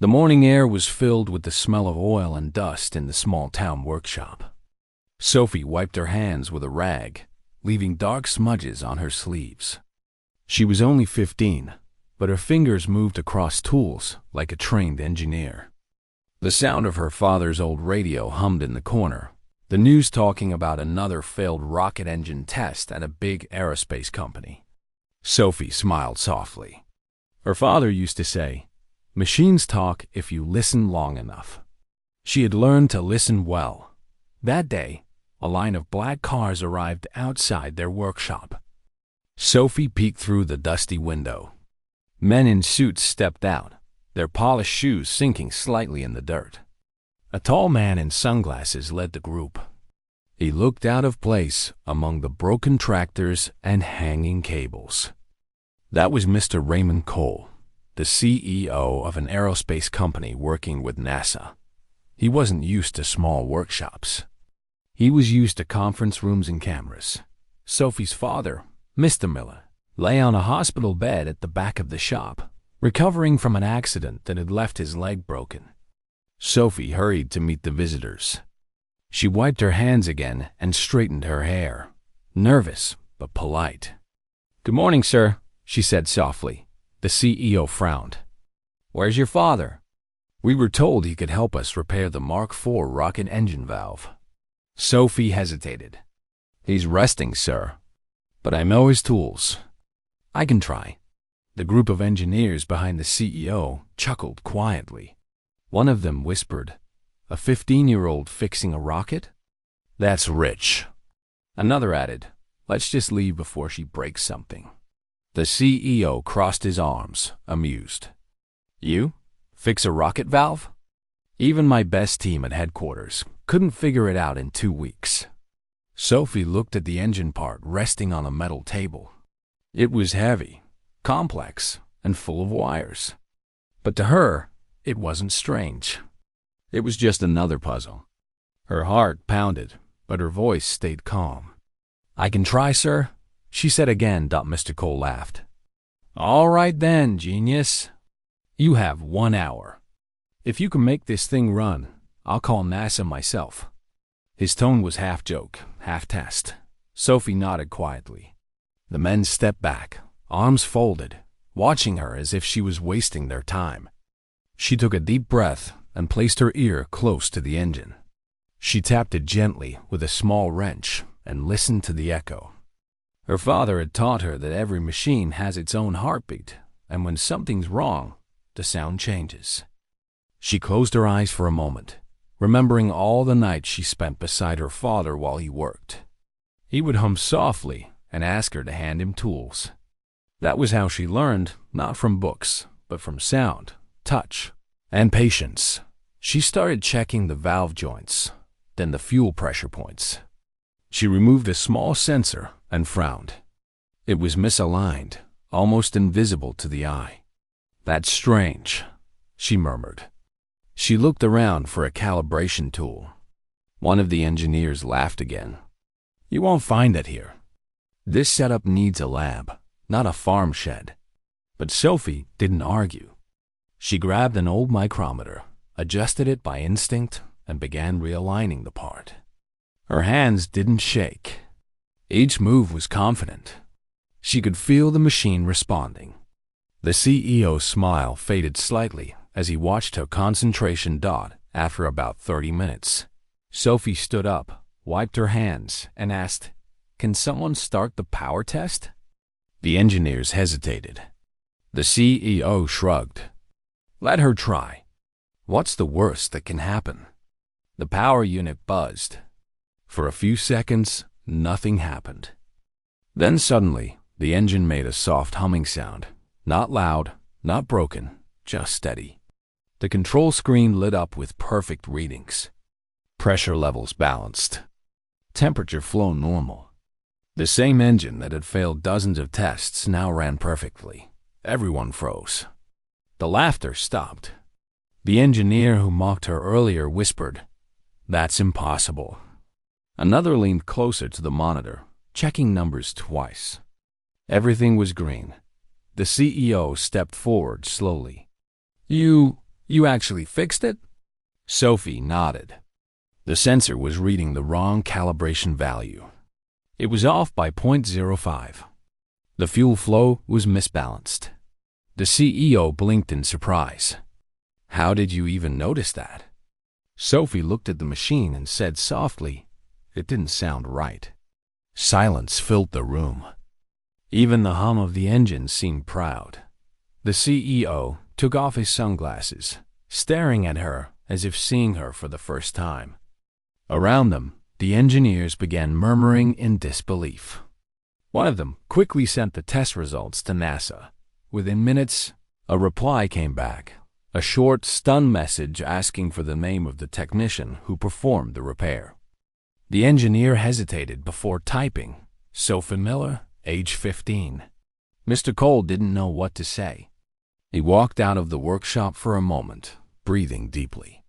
The morning air was filled with the smell of oil and dust in the small-town workshop. Sophie wiped her hands with a rag, leaving dark smudges on her sleeves. She was only 15, but her fingers moved across tools like a trained engineer. The sound of her father's old radio hummed in the corner, the news talking about another failed rocket engine test at a big aerospace company. Sophie smiled softly. Her father used to say, "Machines talk if you listen long enough." She had learned to listen well. That day, a line of black cars arrived outside their workshop. Sophie peeked through the dusty window. Men in suits stepped out, their polished shoes sinking slightly in the dirt. A tall man in sunglasses led the group. He looked out of place among the broken tractors and hanging cables. That was Mr. Raymond Cole, the CEO of an aerospace company working with NASA. He wasn't used to small workshops. He was used to conference rooms and cameras. Sophie's father, Mr. Miller, lay on a hospital bed at the back of the shop, recovering from an accident that had left his leg broken. Sophie hurried to meet the visitors. She wiped her hands again and straightened her hair, nervous but polite. "Good morning, sir," she said softly. The CEO frowned. "Where's your father?" "We were told he could help us repair the Mark IV rocket engine valve." Sophie hesitated. "He's resting, sir. But I know his tools. I can try." The group of engineers behind the CEO chuckled quietly. One of them whispered, "A 15-year-old fixing a rocket? That's rich." Another added, "Let's just leave before she breaks something." The CEO crossed his arms, amused. "You? Fix a rocket valve? Even my best team at headquarters couldn't figure it out in 2 weeks." Sophie looked at the engine part resting on a metal table. It was heavy, complex, and full of wires. But to her, it wasn't strange. It was just another puzzle. Her heart pounded, but her voice stayed calm. "I can try, sir," she said again. Mr. Cole laughed. "All right then, genius. You have 1 hour. If you can make this thing run, I'll call NASA myself." His tone was half joke, half test. Sophie nodded quietly. The men stepped back, arms folded, watching her as if she was wasting their time. She took a deep breath and placed her ear close to the engine. She tapped it gently with a small wrench and listened to the echo. Her father had taught her that every machine has its own heartbeat, and when something's wrong, the sound changes. She closed her eyes for a moment, remembering all the nights she spent beside her father while he worked. He would hum softly and ask her to hand him tools. That was how she learned, not from books, but from sound, touch, and patience. She started checking the valve joints, then the fuel pressure points. She removed a small sensor and frowned. It was misaligned, almost invisible to the eye. "That's strange," she murmured. She looked around for a calibration tool. One of the engineers laughed again. "You won't find it here. This setup needs a lab, not a farm shed." But Sophie didn't argue. She grabbed an old micrometer, adjusted it by instinct, and began realigning the part. Her hands didn't shake. Each move was confident. She could feel the machine responding. The CEO's smile faded slightly as he watched her concentration dot after about 30 minutes. Sophie stood up, wiped her hands, and asked, "Can someone start the power test?" The engineers hesitated. The CEO shrugged. "Let her try. What's the worst that can happen?" The power unit buzzed. For a few seconds, nothing happened. Then suddenly, the engine made a soft humming sound. Not loud, not broken, just steady. The control screen lit up with perfect readings. Pressure levels balanced. Temperature flow normal. The same engine that had failed dozens of tests now ran perfectly. Everyone froze. The laughter stopped. The engineer who mocked her earlier whispered, "That's impossible." Another leaned closer to the monitor, checking numbers twice. Everything was green. The CEO stepped forward slowly. You You actually fixed it? Sophie nodded. The sensor was reading the wrong calibration value. It was off by 0.05. The fuel flow was misbalanced. The CEO blinked in surprise. How did you even notice that? Sophie looked at the machine and said softly, "It didn't sound right." Silence filled the room. Even the hum of the engine seemed proud. The CEO took off his sunglasses, staring at her as if seeing her for the first time. Around them, the engineers began murmuring in disbelief. One of them quickly sent the test results to NASA. Within minutes, a reply came back, a short, stunned message asking for the name of the technician who performed the repair. The engineer hesitated before typing, Sophie Miller, age 15. Mr. Cole didn't know what to say. He walked out of the workshop for a moment, breathing deeply.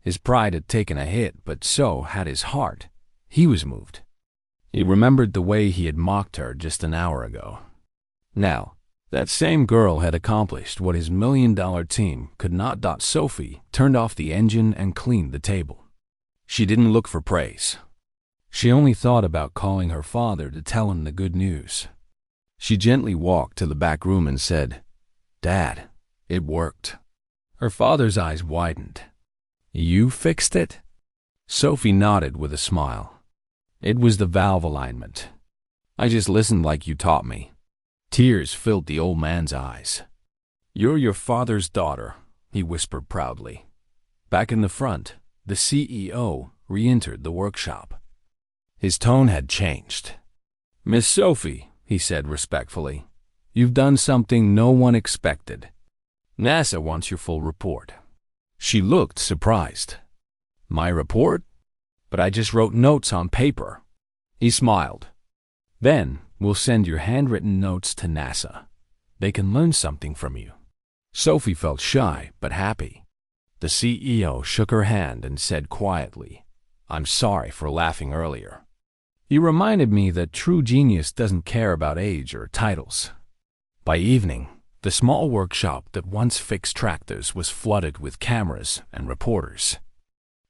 His pride had taken a hit, but so had his heart. He was moved. He remembered the way he had mocked her just an hour ago. Now, that same girl had accomplished what his million-dollar team could not. Sophie turned off the engine and cleaned the table. She didn't look for praise. She only thought about calling her father to tell him the good news. She gently walked to the back room and said, "Dad, it worked." Her father's eyes widened. "You fixed it?" Sophie nodded with a smile. "It was the valve alignment. I just listened like you taught me." Tears filled the old man's eyes. "You're your father's daughter," he whispered proudly. Back in the front, the CEO re-entered the workshop. His tone had changed. "Miss Sophie," he said respectfully, "you've done something no one expected. NASA wants your full report." She looked surprised. "My report? But I just wrote notes on paper." He smiled. "Then we'll send your handwritten notes to NASA. They can learn something from you." Sophie felt shy but happy. The CEO shook her hand and said quietly, "I'm sorry for laughing earlier. You reminded me that true genius doesn't care about age or titles." By evening, the small workshop that once fixed tractors was flooded with cameras and reporters.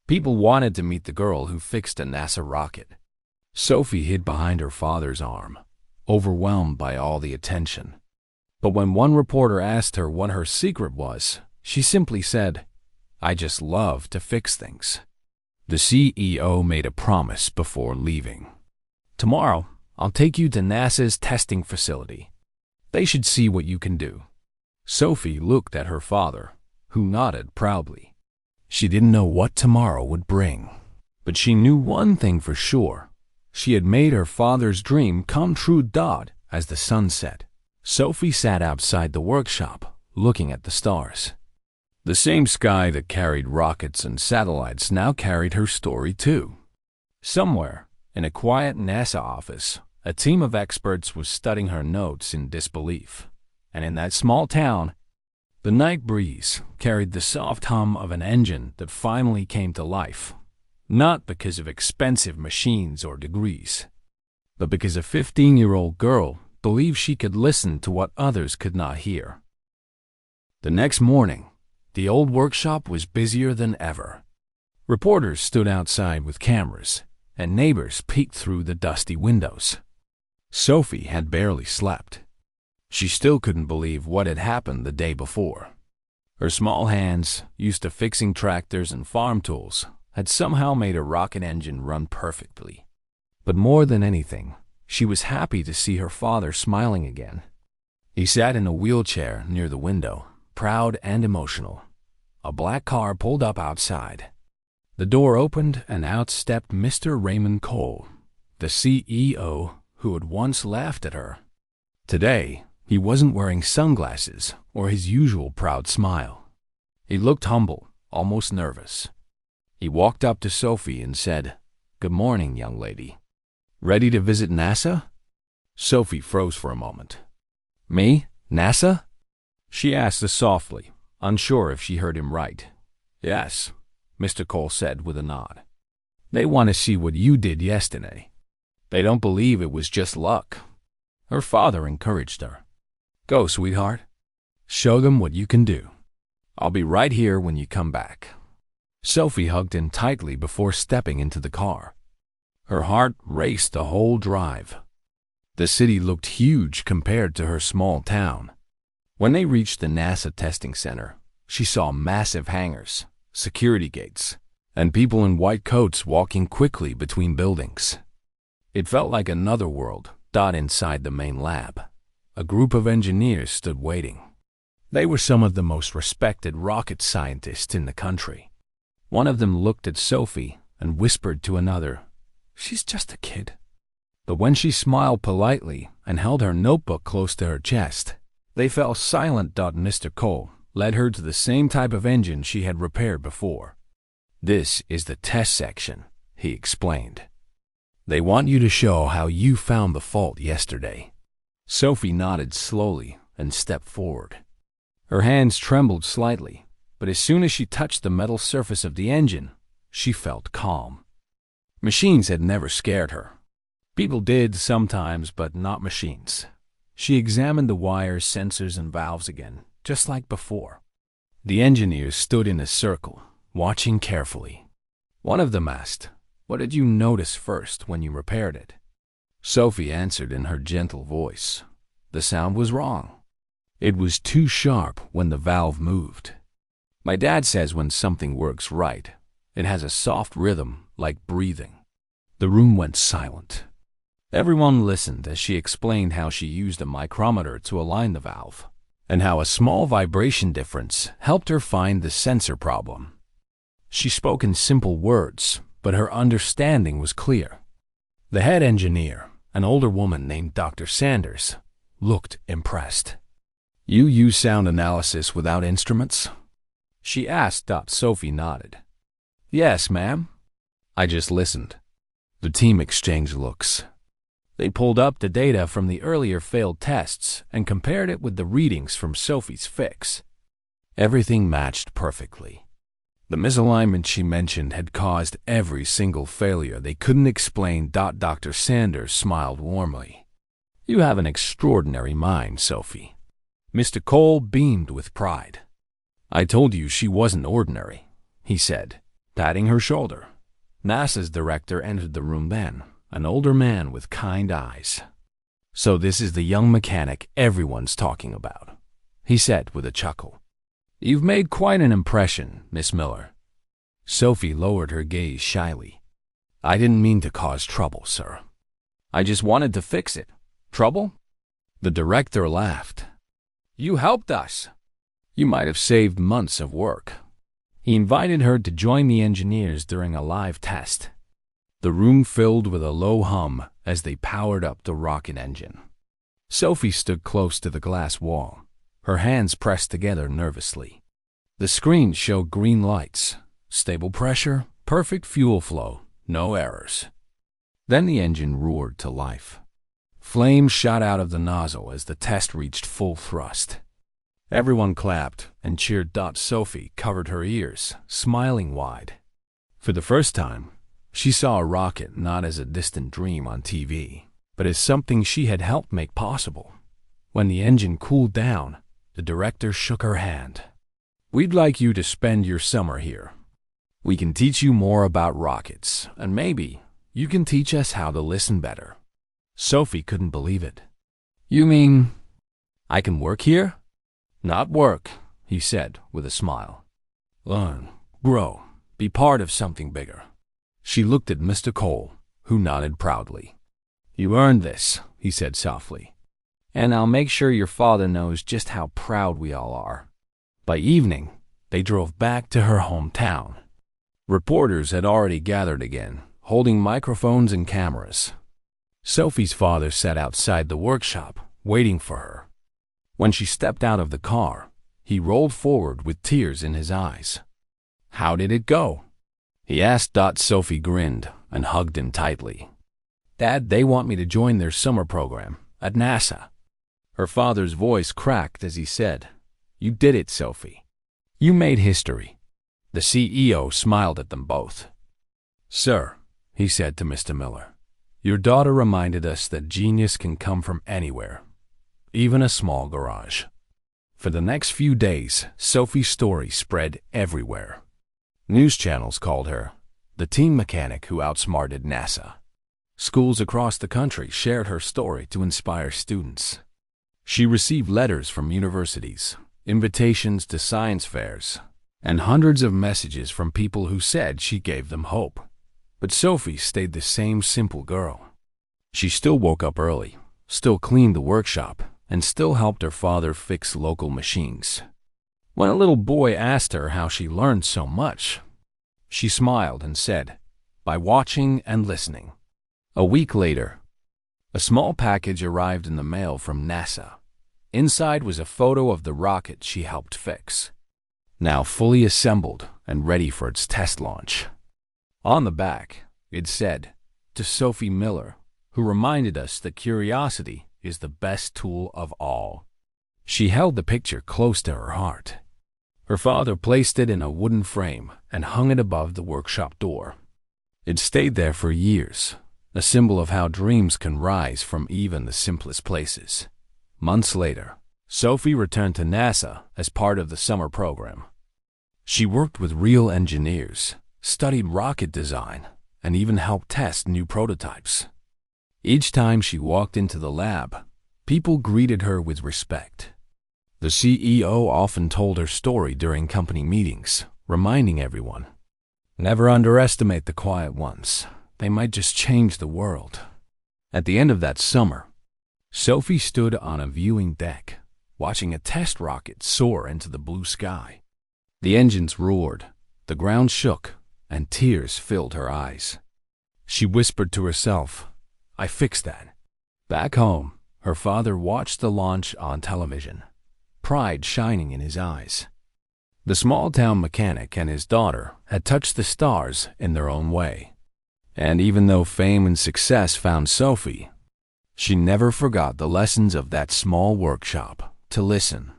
People wanted to meet the girl who fixed a NASA rocket. Sophie hid behind her father's arm, overwhelmed by all the attention. But when one reporter asked her what her secret was, she simply said, "I just love to fix things." The CEO made a promise before leaving. "Tomorrow, I'll take you to NASA's testing facility. They should see what you can do." Sophie looked at her father, who nodded proudly. She didn't know what tomorrow would bring, but she knew one thing for sure. She had made her father's dream come true. As the sun set, Sophie sat outside the workshop, looking at the stars. The same sky that carried rockets and satellites now carried her story too. Somewhere, in a quiet NASA office, a team of experts was studying her notes in disbelief. And in that small town, the night breeze carried the soft hum of an engine that finally came to life, not because of expensive machines or degrees, but because a 15-year-old girl believed she could listen to what others could not hear. The next morning, the old workshop was busier than ever. Reporters stood outside with cameras, and neighbors peeked through the dusty windows. Sophie had barely slept. She still couldn't believe what had happened the day before. Her small hands, used to fixing tractors and farm tools, had somehow made a rocket engine run perfectly. But more than anything, she was happy to see her father smiling again. He sat in a wheelchair near the window, proud and emotional. A black car pulled up outside. The door opened and out stepped Mr. Raymond Cole, the CEO who had once laughed at her. Today, he wasn't wearing sunglasses or his usual proud smile. He looked humble, almost nervous. He walked up to Sophie and said, "Good morning, young lady. Ready to visit NASA?" Sophie froze for a moment. "Me? NASA?" she asked softly, unsure if she heard him right. "Yes," Mr. Cole said with a nod. "They want to see what you did yesterday. They don't believe it was just luck." Her father encouraged her. "Go, sweetheart. Show them what you can do." I'll be right here when you come back." Sophie hugged him tightly before stepping into the car. Her heart raced the whole drive. The city looked huge compared to her small town. When they reached the NASA testing center, she saw massive hangars, security gates, and people in white coats walking quickly between buildings. It felt like another world. Inside the main lab, a group of engineers stood waiting. They were some of the most respected rocket scientists in the country. One of them looked at Sophie and whispered to another, "She's just a kid." But when she smiled politely and held her notebook close to her chest, they fell silent. Mr. Cole led her to the same type of engine she had repaired before. "This is the test section," he explained. "They want you to show how you found the fault yesterday." Sophie nodded slowly and stepped forward. Her hands trembled slightly, but as soon as she touched the metal surface of the engine, she felt calm. Machines had never scared her. People did sometimes, but not machines. She examined the wires, sensors, and valves again, just like before. The engineers stood in a circle, watching carefully. One of them asked, "What did you notice first when you repaired it?" Sophie answered in her gentle voice. "The sound was wrong. It was too sharp when the valve moved. My dad says when something works right, it has a soft rhythm like breathing." The room went silent. Everyone listened as she explained how she used a micrometer to align the valve, and how a small vibration difference helped her find the sensor problem. She spoke in simple words, but her understanding was clear. The head engineer, an older woman named Dr. Sanders, looked impressed. "You use sound analysis without instruments?" she asked. Sophie nodded. "Yes, ma'am. I just listened." The team exchanged looks. They pulled up the data from the earlier failed tests and compared it with the readings from Sophie's fix. Everything matched perfectly. The misalignment she mentioned had caused every single failure they couldn't explain. Dr. Sanders smiled warmly. "You have an extraordinary mind, Sophie." Mr. Cole beamed with pride. "I told you she wasn't ordinary," he said, patting her shoulder. NASA's director entered the room then, an older man with kind eyes. "So this is the young mechanic everyone's talking about," he said with a chuckle. "You've made quite an impression, Miss Miller." Sophie lowered her gaze shyly. "I didn't mean to cause trouble, sir. I just wanted to fix it." "Trouble?" The director laughed. "You helped us. You might have saved months of work." He invited her to join the engineers during a live test. The room filled with a low hum as they powered up the rocket engine. Sophie stood close to the glass wall, her hands pressed together nervously. The screen showed green lights, stable pressure, perfect fuel flow, no errors. Then the engine roared to life. Flames shot out of the nozzle as the test reached full thrust. Everyone clapped and cheered. Sophie covered her ears, smiling wide. For the first time, she saw a rocket not as a distant dream on TV, but as something she had helped make possible. When the engine cooled down, the director shook her hand. "We'd like you to spend your summer here. We can teach you more about rockets, and maybe you can teach us how to listen better." Sophie couldn't believe it. "You mean I can work here?" "Not work," he said with a smile. "Learn, grow, be part of something bigger." She looked at Mr. Cole, who nodded proudly. "You earned this," he said softly. "And I'll make sure your father knows just how proud we all are." By evening, they drove back to her hometown. Reporters had already gathered again, holding microphones and cameras. Sophie's father sat outside the workshop, waiting for her. When she stepped out of the car, he rolled forward with tears in his eyes. "How did it go?" he asked. Sophie grinned and hugged him tightly. "Dad, they want me to join their summer program at NASA." Her father's voice cracked as he said, "You did it, Sophie. You made history." The CEO smiled at them both. "Sir," he said to Mr. Miller, "your daughter reminded us that genius can come from anywhere, even a small garage." For the next few days, Sophie's story spread everywhere. News channels called her the teen mechanic who outsmarted NASA. Schools across the country shared her story to inspire students. She received letters from universities, invitations to science fairs, and hundreds of messages from people who said she gave them hope. But Sophie stayed the same simple girl. She still woke up early, still cleaned the workshop, and still helped her father fix local machines. When a little boy asked her how she learned so much, she smiled and said, "By watching and listening." A week later, a small package arrived in the mail from NASA. Inside was a photo of the rocket she helped fix, now fully assembled and ready for its test launch. On the back, it said, "To Sophie Miller, who reminded us that curiosity is the best tool of all." She held the picture close to her heart. Her father placed it in a wooden frame and hung it above the workshop door. It stayed there for years, a symbol of how dreams can rise from even the simplest places. Months later, Sophie returned to NASA as part of the summer program. She worked with real engineers, studied rocket design, and even helped test new prototypes. Each time she walked into the lab, people greeted her with respect. The CEO often told her story during company meetings, reminding everyone, "Never underestimate the quiet ones. They might just change the world." At the end of that summer, Sophie stood on a viewing deck, watching a test rocket soar into the blue sky. The engines roared, the ground shook, and tears filled her eyes. She whispered to herself, "I fixed that." Back home, her father watched the launch on television, pride shining in his eyes. The small-town mechanic and his daughter had touched the stars in their own way. And even though fame and success found Sophie, she never forgot the lessons of that small workshop: to listen,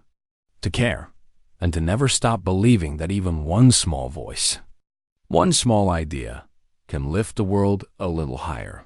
to care, and to never stop believing that even one small voice, one small idea, can lift the world a little higher.